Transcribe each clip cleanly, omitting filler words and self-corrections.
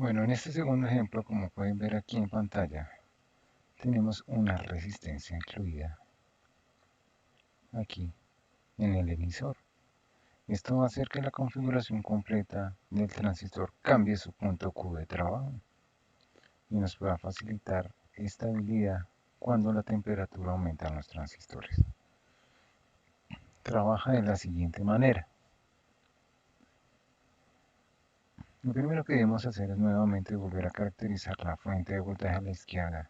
Bueno, en este segundo ejemplo, como pueden ver aquí en pantalla, tenemos una resistencia incluida aquí en el emisor. Esto va a hacer que la configuración completa del transistor cambie su punto Q de trabajo y nos pueda facilitar estabilidad cuando la temperatura aumenta en los transistores. Trabaja de la siguiente manera. Lo primero que debemos hacer es nuevamente volver a caracterizar la fuente de voltaje a la izquierda,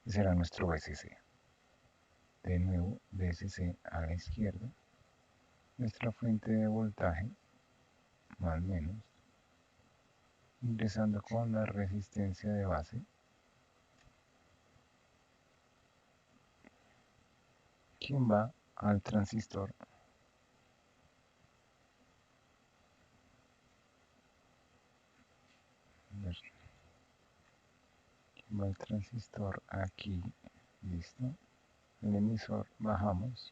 que será nuestro VCC. De nuevo, VCC a la izquierda, nuestra fuente de voltaje, más o menos, ingresando con la resistencia de base, quien va al transistor aquí, listo, el emisor, bajamos,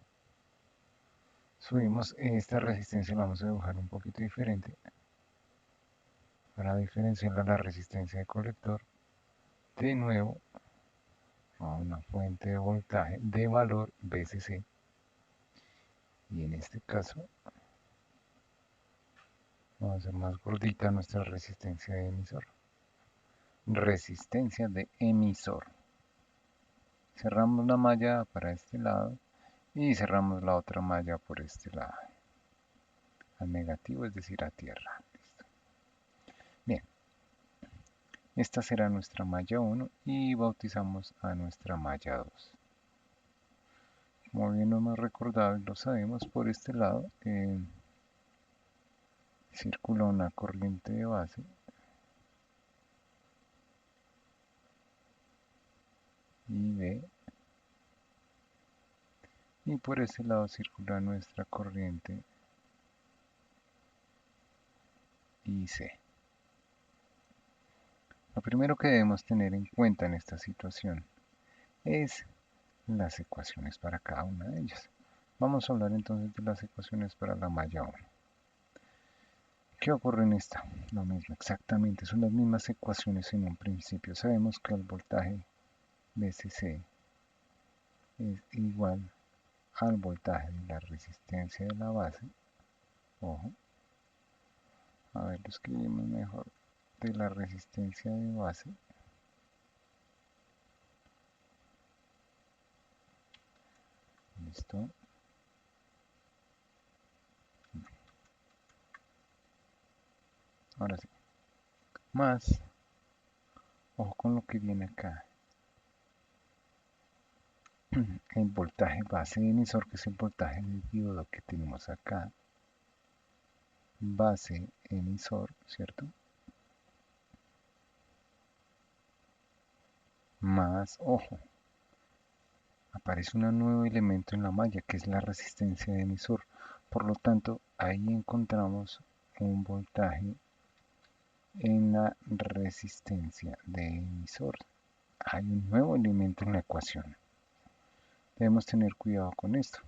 subimos, esta resistencia la vamos a dibujar un poquito diferente para diferenciar la resistencia de colector, de nuevo a una fuente de voltaje de valor VCC, y en este caso vamos a hacer más gordita nuestra resistencia de emisor. Resistencia de emisor. Cerramos la malla para este lado y cerramos la otra malla por este lado. Al negativo, es decir, a tierra. Listo. Bien, esta será nuestra malla 1 y bautizamos a nuestra malla 2. Como bien lo hemos recordado y lo sabemos, por este lado circula una corriente de base y B, y por ese lado circula nuestra corriente IC. Lo primero que debemos tener en cuenta en esta situación es las ecuaciones para cada una de ellas. Vamos a hablar entonces de las ecuaciones para la malla 1. ¿Qué ocurre en esta? Lo mismo, exactamente, son las mismas ecuaciones en un principio. Sabemos que el voltaje VCC es igual al voltaje de la resistencia de la base. Ojo, a ver, lo escribimos mejor. De la resistencia de base. Listo. Ahora sí. Más, ojo con lo que viene acá. El voltaje base de emisor, que es el voltaje del diodo que tenemos acá. Base emisor, ¿cierto? Más, ojo, aparece un nuevo elemento en la malla que es la resistencia de emisor. Por lo tanto, ahí encontramos un voltaje en la resistencia de emisor. Hay un nuevo elemento en la ecuación. Debemos tener cuidado con esto.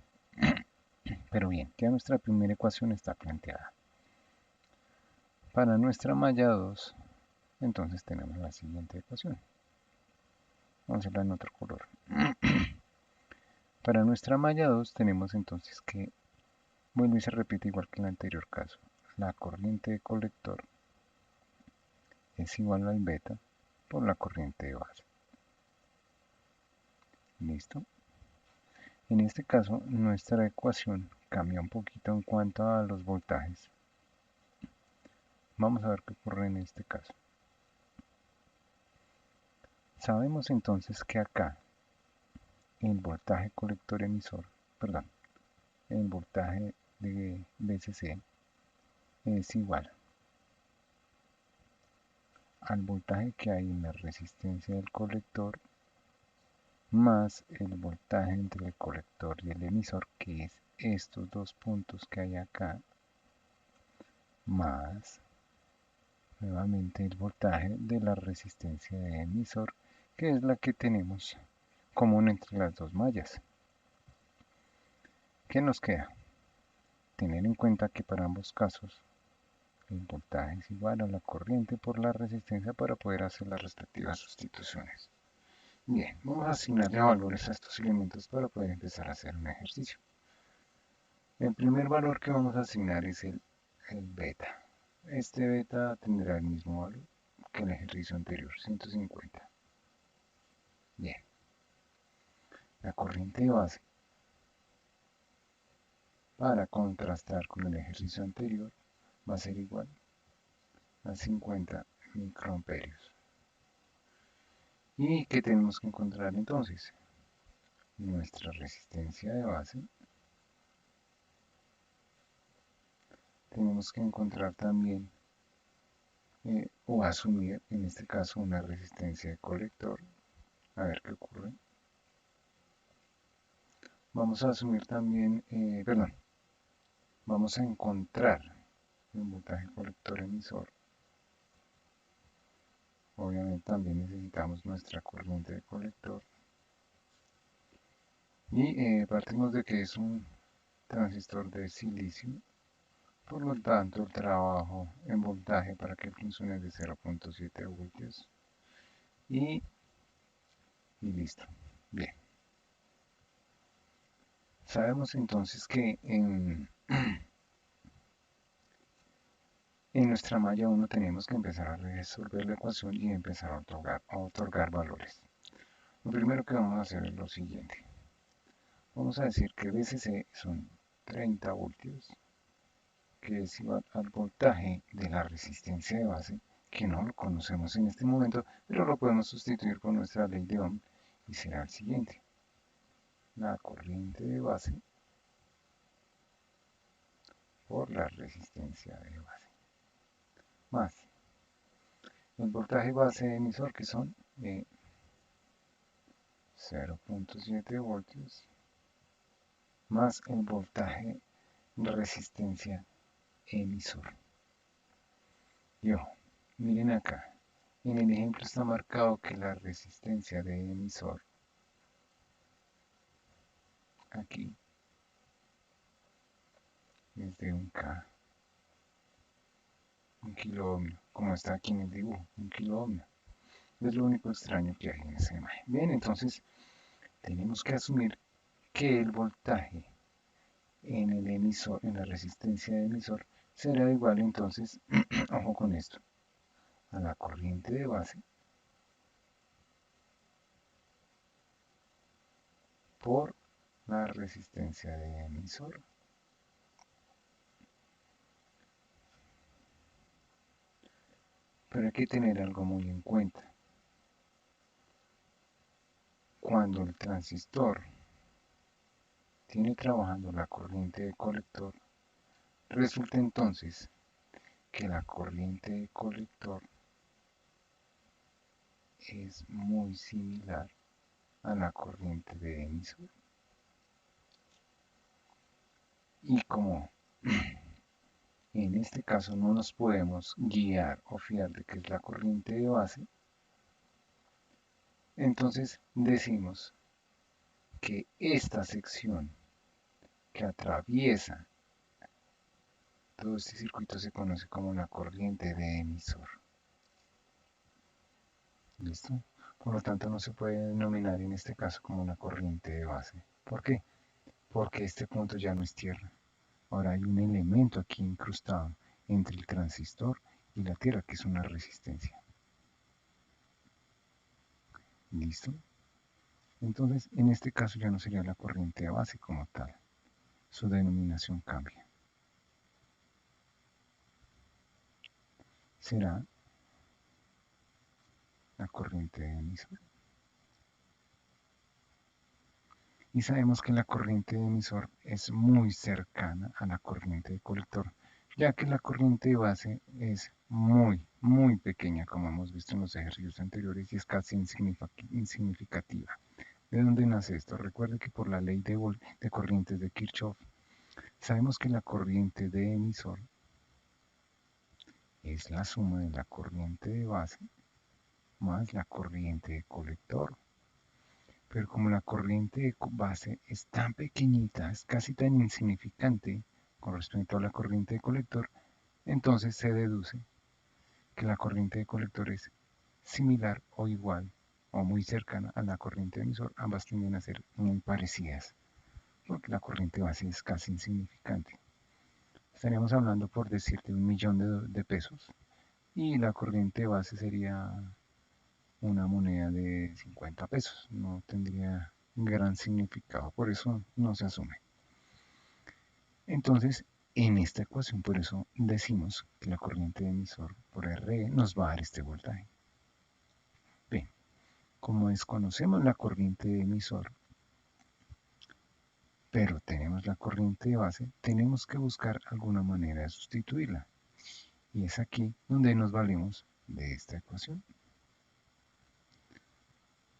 Pero bien, ya nuestra primera ecuación está planteada. Para nuestra malla 2, entonces tenemos la siguiente ecuación. Vamos a hacerla en otro color. Para nuestra malla 2 tenemos entonces que, vuelve y se repite igual que en el anterior caso. La corriente de colector es igual al beta por la corriente de base. ¿Listo? En este caso, nuestra ecuación cambia un poquito en cuanto a los voltajes. Vamos a ver qué ocurre en este caso. Sabemos entonces que acá el voltaje colector emisor, perdón, el voltaje de VCC es igual al voltaje que hay en la resistencia del colector más el voltaje entre el colector y el emisor, que es estos dos puntos que hay acá, más nuevamente el voltaje de la resistencia de emisor, que es la que tenemos común entre las dos mallas. ¿Qué nos queda? Tener en cuenta que para ambos casos El voltaje es igual a la corriente por la resistencia para poder hacer las respectivas sustituciones. Bien, vamos a asignarle valores a estos elementos para poder empezar a hacer un ejercicio. El primer valor que vamos a asignar es el beta. Este beta tendrá el mismo valor que el ejercicio anterior, 150. Bien, la corriente de base para contrastar con el ejercicio anterior va a ser igual a 50 microamperios. ¿Y qué tenemos que encontrar entonces? Nuestra resistencia de base. Tenemos que encontrar también o asumir en este caso una resistencia de colector. A ver qué ocurre. Vamos a asumir también, vamos a encontrar el voltaje colector emisor. Obviamente también necesitamos nuestra corriente de colector. Y partimos de que es un transistor de silicio. Por lo tanto, el trabajo en voltaje para que funcione es de 0.7 voltios. Y listo. Bien. Sabemos entonces que en nuestra malla 1 tenemos que empezar a resolver la ecuación y empezar a otorgar valores. Lo primero que vamos a hacer es lo siguiente. Vamos a decir que VCC son 30 voltios, que es igual al voltaje de la resistencia de base, que no lo conocemos en este momento, pero lo podemos sustituir con nuestra ley de Ohm y será el siguiente. La corriente de base por la resistencia de base, más el voltaje base emisor, que son 0.7 voltios, más el voltaje resistencia emisor. Y ojo, miren acá, en el ejemplo está marcado que la resistencia de emisor aquí es de 1K, un kilo ohmio, como está aquí en el dibujo, un kilo ohmio. Es lo único extraño que hay en esa imagen. Bien, entonces tenemos que asumir que el voltaje en el emisor, en la resistencia de emisor, será igual entonces, ojo con esto, a la corriente de base por la resistencia de emisor. Pero hay que tener algo muy en cuenta. Cuando el transistor tiene trabajando la corriente de colector, resulta entonces que la corriente de colector es muy similar a la corriente de emisor. Y como en este caso no nos podemos guiar o fiar de que es la corriente de base, entonces decimos que esta sección que atraviesa todo este circuito se conoce como la corriente de emisor. ¿Listo? Por lo tanto no se puede denominar en este caso como una corriente de base. ¿Por qué? Porque este punto ya no es tierra. Ahora hay un elemento aquí incrustado entre el transistor y la tierra, que es una resistencia. ¿Listo? Entonces, en este caso ya no sería la corriente de base como tal. Su denominación cambia. Será la corriente de emisor. Y sabemos que la corriente de emisor es muy cercana a la corriente de colector, ya que la corriente de base es muy pequeña, como hemos visto en los ejercicios anteriores, y es casi insignificativa. ¿De dónde nace esto? Recuerde que por la ley de corrientes de Kirchhoff, sabemos que la corriente de emisor es la suma de la corriente de base más la corriente de colector. Pero como la corriente de base es tan pequeñita, es casi tan insignificante con respecto a la corriente de colector, Entonces se deduce que la corriente de colector es similar o igual o muy cercana a la corriente de emisor. Ambas tienden a ser muy parecidas porque la corriente base es casi insignificante. Estaríamos hablando, por decirte, 1.000.000 de pesos y la corriente base sería una moneda de 50 pesos. No tendría gran significado, por eso no se asume. Entonces, en esta ecuación, por eso decimos que la corriente de emisor por RE nos va a dar este voltaje. Bien, como desconocemos la corriente de emisor, pero tenemos la corriente de base, tenemos que buscar alguna manera de sustituirla. Y es aquí donde nos valemos de esta ecuación.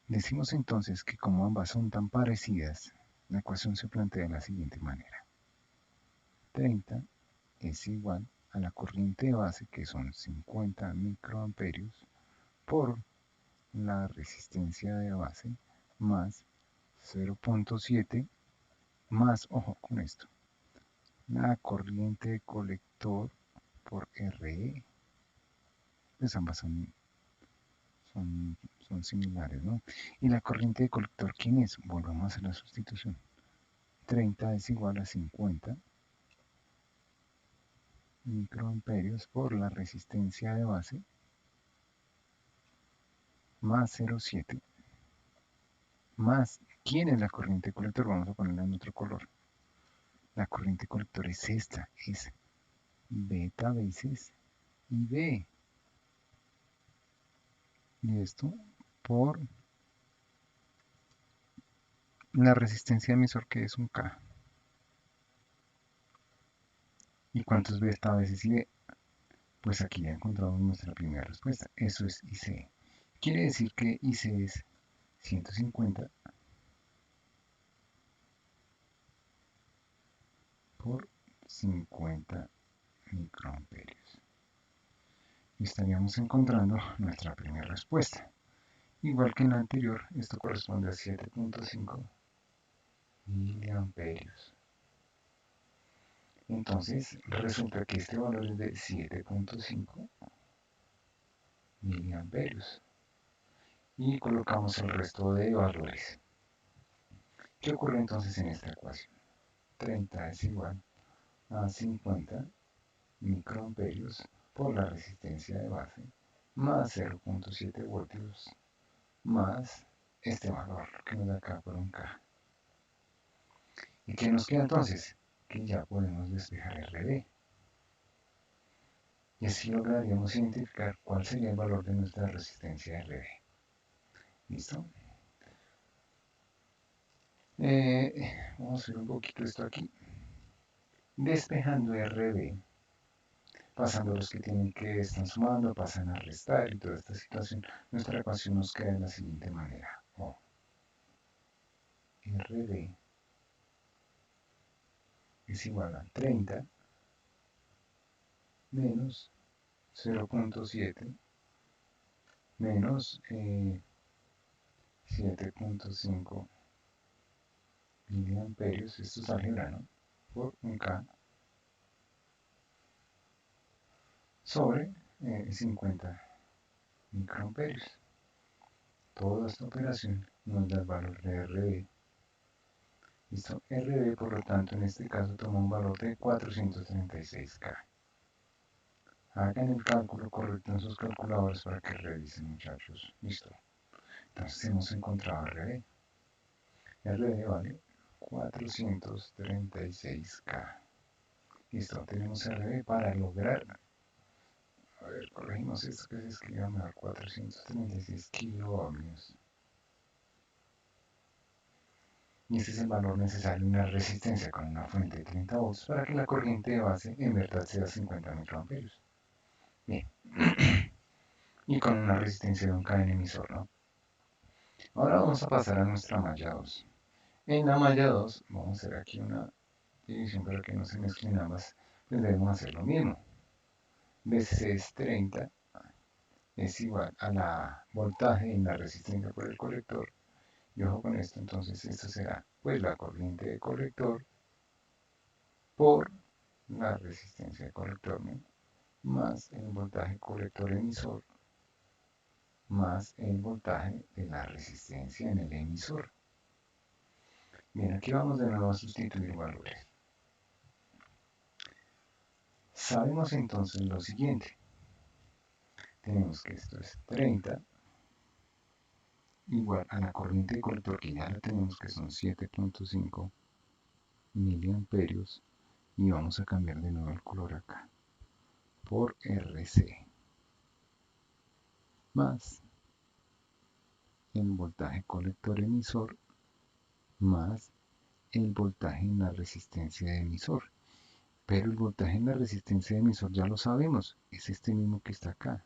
Decimos entonces que como ambas son tan parecidas, la ecuación se plantea de la siguiente manera. 30 es igual a la corriente de base, que son 50 microamperios, por la resistencia de base más 0.7 más, ojo con esto, la corriente de colector por RE. Pues ambas son, son similares, ¿no? Y la corriente de colector, ¿quién es? Volvamos a hacer la sustitución. 30 es igual a 50 microamperios por la resistencia de base más 0,7 más, ¿quién es la corriente colector? Vamos a ponerla en otro color. La corriente colector es esta, es beta veces IB. Y esto por la resistencia de emisor, que es un K. ¿Y cuántos beta veces IB? Pues aquí ya encontramos nuestra primera respuesta. Eso es IC. Quiere decir que IC es 150 por 50 microamperios. Y estaríamos encontrando nuestra primera respuesta. Igual que en la anterior, esto corresponde a 7.5 miliamperios. Entonces, resulta que este valor es de 7.5 miliamperios. Y colocamos el resto de valores. ¿Qué ocurre entonces en esta ecuación? 30 es igual a 50 microamperios por la resistencia de base más 0.7 voltios más este valor que nos da acá por un K. ¿Y qué nos queda entonces? Que ya podemos despejar RD. Y así lograríamos identificar cuál sería el valor de nuestra resistencia RD. ¿Listo? Vamos a hacer un poquito esto aquí. Despejando RD, pasando los que tienen que están sumando, pasan a restar y toda esta situación, nuestra ecuación nos queda de la siguiente manera. O RD es igual a 30 menos 0.7 menos 7.5 miliamperios, esto es álgebra, ¿no? Por un K sobre 50 microamperios. Toda esta operación nos da el valor de RD. Listo, RD por lo tanto en este caso toma un valor de 436K. Hagan el cálculo correcto en sus calculadores para que revisen, muchachos. Listo. Entonces hemos encontrado RD. RD vale 436K. Listo, tenemos RD para lograr. A ver, corregimos esto que se escriba mejor. 436 kiloohmios. Y este es el valor necesario en una resistencia con una fuente de 30 volts para que la corriente de base en verdad sea 50 microamperios. Bien. Y con una resistencia de un K en emisor, ¿no? Ahora vamos a pasar a nuestra malla 2. En la malla 2 vamos a hacer aquí una división para que no se mezclen ambas, pues debemos hacer lo mismo. V6 30 es igual a la voltaje en la resistencia por el colector. Y ojo con esto, entonces esto será pues la corriente de colector por la resistencia de colector, ¿no? más el voltaje colector emisor más el voltaje de la resistencia en el emisor. Bien, aquí vamos de nuevo a sustituir valores. Sabemos entonces lo siguiente. Tenemos que esto es 30 igual a la corriente de colector, que ya la tenemos, que son 7.5 miliamperios, y vamos a cambiar de nuevo el color acá por RC más el voltaje colector emisor más el voltaje en la resistencia de emisor. Pero el voltaje en la resistencia de emisor ya lo sabemos, es este mismo que está acá,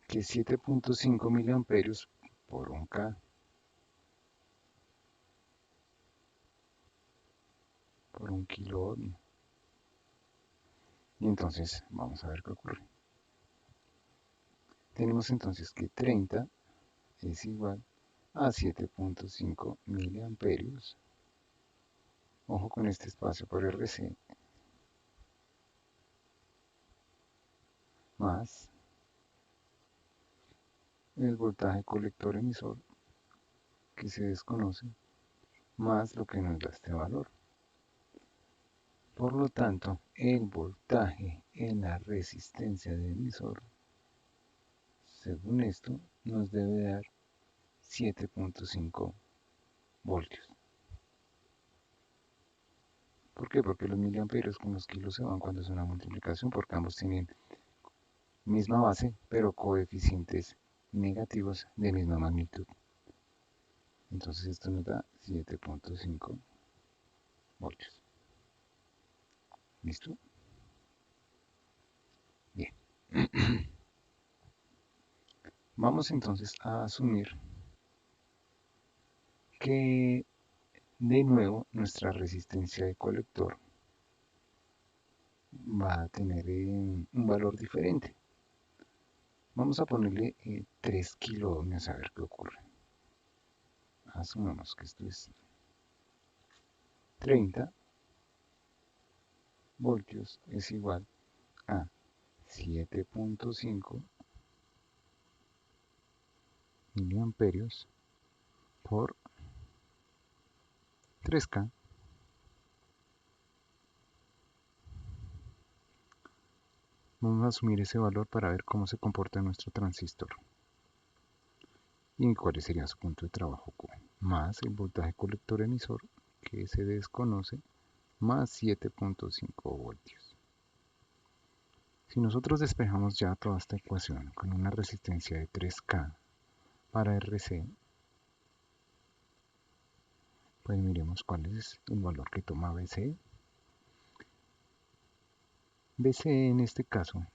que es 7.5 miliamperios por 1K por 1 kilo ohm. Y entonces vamos a ver qué ocurre. Tenemos entonces que 30 es igual a 7.5 miliamperios. Ojo con este espacio por RC, más el voltaje colector emisor, que se desconoce, más lo que nos da este valor. Por lo tanto, el voltaje en la resistencia de emisor, según esto, nos debe dar 7.5 voltios. ¿Por qué? Porque los miliamperios con los kilos se van cuando es una multiplicación, porque ambos tienen misma base, pero coeficientes negativos de misma magnitud. Entonces esto nos da 7.5 voltios. ¿Listo? Bien. Vamos entonces a asumir que de nuevo nuestra resistencia de colector va a tener un valor diferente. Vamos a ponerle 3 kilo ohmios a ver qué ocurre. Asumamos que esto es 30 voltios es igual a 7.5 miliamperios por 3K. Vamos a asumir ese valor para ver cómo se comporta nuestro transistor y cuál sería su punto de trabajo Q, más el voltaje colector emisor, que se desconoce, más 7.5 voltios. Si nosotros despejamos ya toda esta ecuación con una resistencia de 3K para RC, pues miremos cuál es el valor que toma BCE. BCE en este caso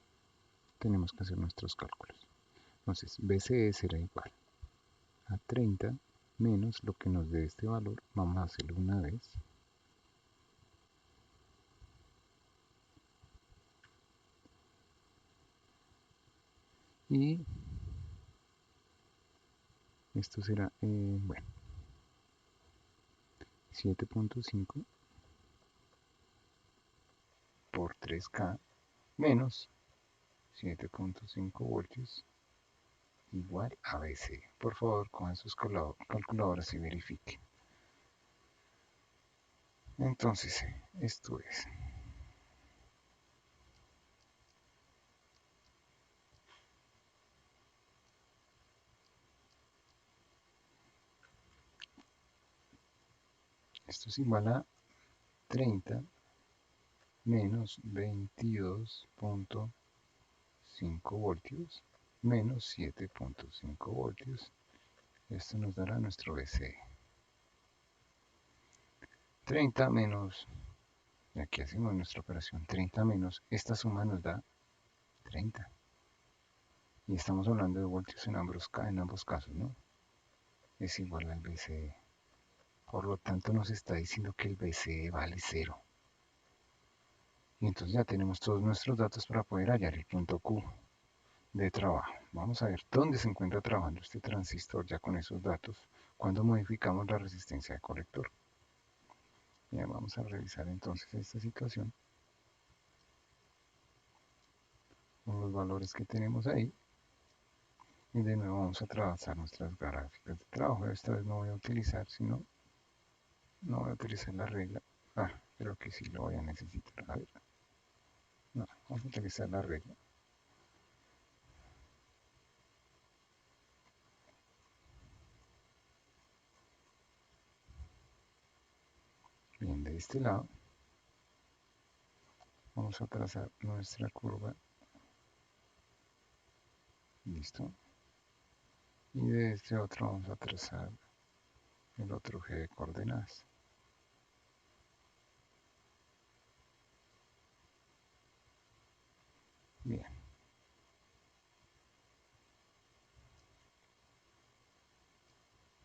tenemos que hacer nuestros cálculos. Entonces BCE será igual a 30 menos lo que nos dé este valor. Vamos a hacerlo una vez. Y esto será, bueno, 7.5 por 3K menos 7.5 voltios igual a BC. Por favor, con sus calculadoras y verifiquen. Entonces, esto es igual a 30 menos 22.5 voltios menos 7.5 voltios. Esto nos dará nuestro BC. 30 menos, y aquí hacemos nuestra operación, 30 menos, esta suma nos da 30. Y estamos hablando de voltios en ambos casos, ¿no? Es igual al BCE. Por lo tanto, nos está diciendo que el BCE vale 0. Y entonces ya tenemos todos nuestros datos para poder hallar el punto Q de trabajo. Vamos a ver dónde se encuentra trabajando este transistor ya con esos datos cuando modificamos la resistencia de colector. Bien, vamos a revisar entonces esta situación con los valores que tenemos ahí. Y de nuevo vamos a trazar nuestras gráficas de trabajo. Esta vez no voy a utilizar, sino no voy a utilizar la regla. Creo que sí lo voy a necesitar. A ver. No, vamos a utilizar la regla. Bien, de este lado vamos a trazar nuestra curva. Listo. Y de este otro vamos a trazar el otro eje de coordenadas. Bien.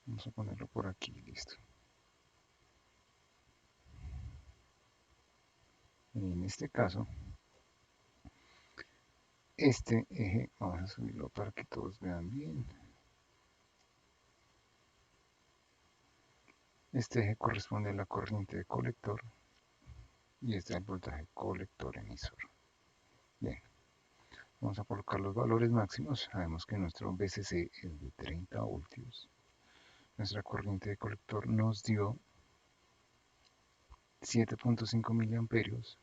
Vamos a ponerlo por aquí, listo. En este caso, este eje, vamos a subirlo para que todos vean bien. Este eje corresponde a la corriente de colector y este al voltaje colector emisor. Bien, vamos a colocar los valores máximos. Sabemos que nuestro VCC es de 30 voltios. Nuestra corriente de colector nos dio 7.5 miliamperios.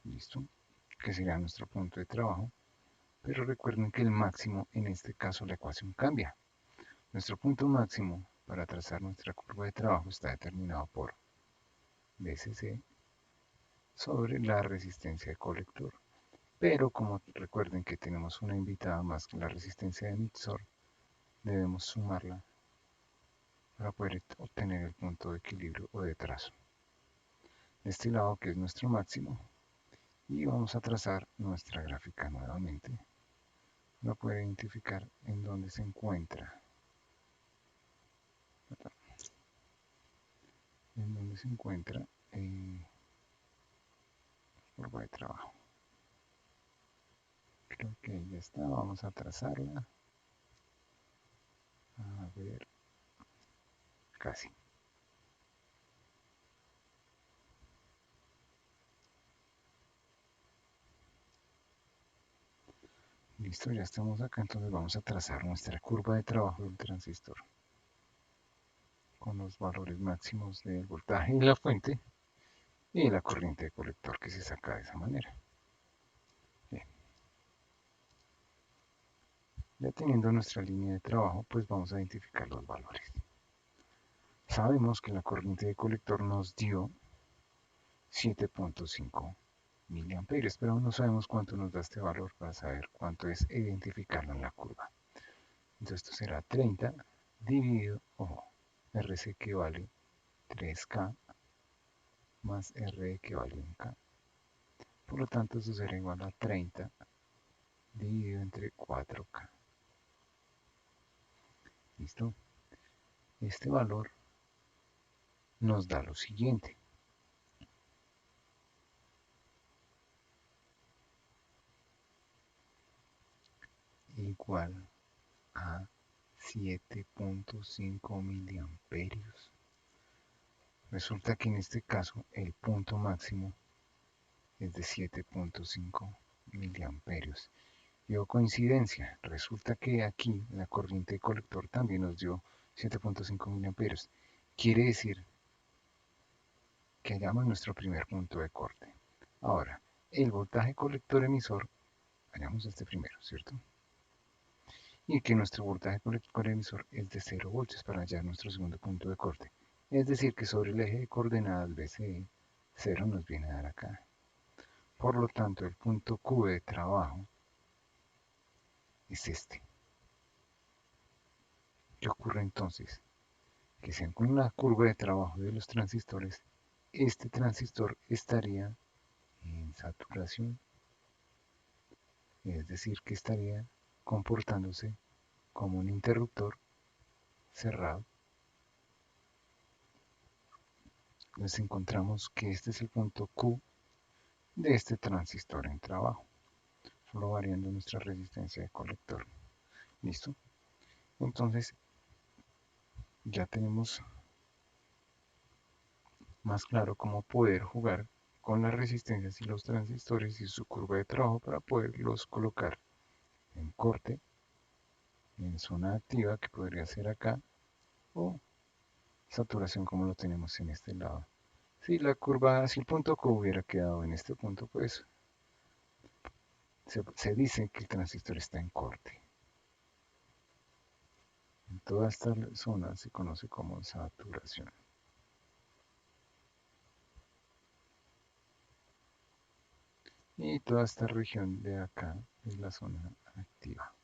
Listo, que será nuestro punto de trabajo. Pero recuerden que el máximo, en este caso la ecuación cambia. Nuestro punto máximo para trazar nuestra curva de trabajo está determinado por VCC sobre la resistencia de colector. Pero como recuerden que tenemos una invitada más que la resistencia de emisor, debemos sumarla para poder obtener el punto de equilibrio o de trazo. De este lado que es nuestro máximo, y vamos a trazar nuestra gráfica nuevamente para poder identificar en dónde se encuentra curva de trabajo. Creo que ya está, vamos a trazarla. A ver, casi. Listo, ya estamos acá, entonces vamos a trazar nuestra curva de trabajo del transistor con los valores máximos del voltaje y la fuente y la corriente de colector que se saca de esa manera. Bien. Ya teniendo nuestra línea de trabajo, pues vamos a identificar los valores. Sabemos que la corriente de colector nos dio 7.5 miliamperios, pero no sabemos cuánto nos da este valor para saber cuánto es identificarlo en la curva. Entonces esto será 30 dividido, ojo, RC que vale 3K más R que vale 1K. Por lo tanto, eso será igual a 30 dividido entre 4K. ¿Listo? Este valor nos da lo siguiente. Igual a 7.5 miliamperios. Resulta que en este caso el punto máximo es de 7.5 miliamperios. Y coincidencia, resulta que aquí la corriente de colector también nos dio 7.5 miliamperios. Quiere decir que hallamos nuestro primer punto de corte. Ahora, el voltaje colector emisor, hallamos este primero, ¿cierto? Y que nuestro voltaje colector emisor es de 0 voltios para hallar nuestro segundo punto de corte. Es decir, que sobre el eje de coordenadas BCE, 0 nos viene a dar acá. Por lo tanto, el punto Q de trabajo es este. ¿Qué ocurre entonces? Que según la curva de trabajo de los transistores, este transistor estaría en saturación, es decir, que estaría comportándose como un interruptor cerrado. Entonces encontramos que este es el punto Q de este transistor en trabajo, solo variando nuestra resistencia de colector. ¿Listo? Entonces ya tenemos más claro cómo poder jugar con las resistencias y los transistores y su curva de trabajo para poderlos colocar en corte, en zona activa, que podría ser acá, o saturación como lo tenemos en este lado. Si la curva, si el punto Q hubiera quedado en este punto, pues se dice que el transistor está en corte. En toda esta zona se conoce como saturación. Y toda esta región de acá es la zona activa.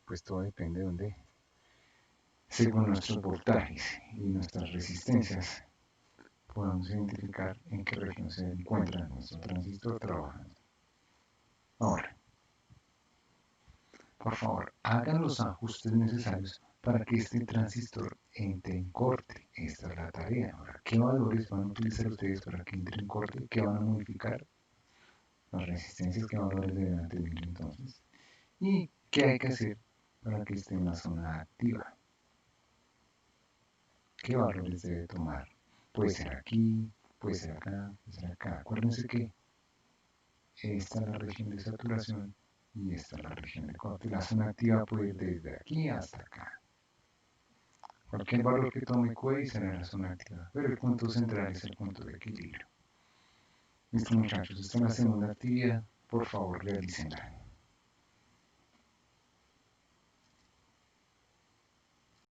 Pues todo depende de dónde, según nuestros voltajes y nuestras resistencias, podemos identificar en qué región se encuentra nuestro transistor trabajando. Ahora, por favor, hagan los ajustes necesarios para que este transistor entre en corte. Esta es la tarea. Ahora, ¿qué valores van a utilizar ustedes para que entre en corte? ¿Qué van a modificar? Las resistencias, ¿qué valores deben tener entonces? ¿Y qué hay que hacer para que esté en la zona activa? ¿Qué valores debe tomar? Puede ser aquí, puede ser acá, puede ser acá. Acuérdense que esta es la región de saturación y esta es la región de corte. La zona activa puede ir desde aquí hasta acá. Cualquier valor que tome Q será la zona activa, pero el punto central es el punto de equilibrio. Listo muchachos, esta es la segunda actividad, por favor realícenla.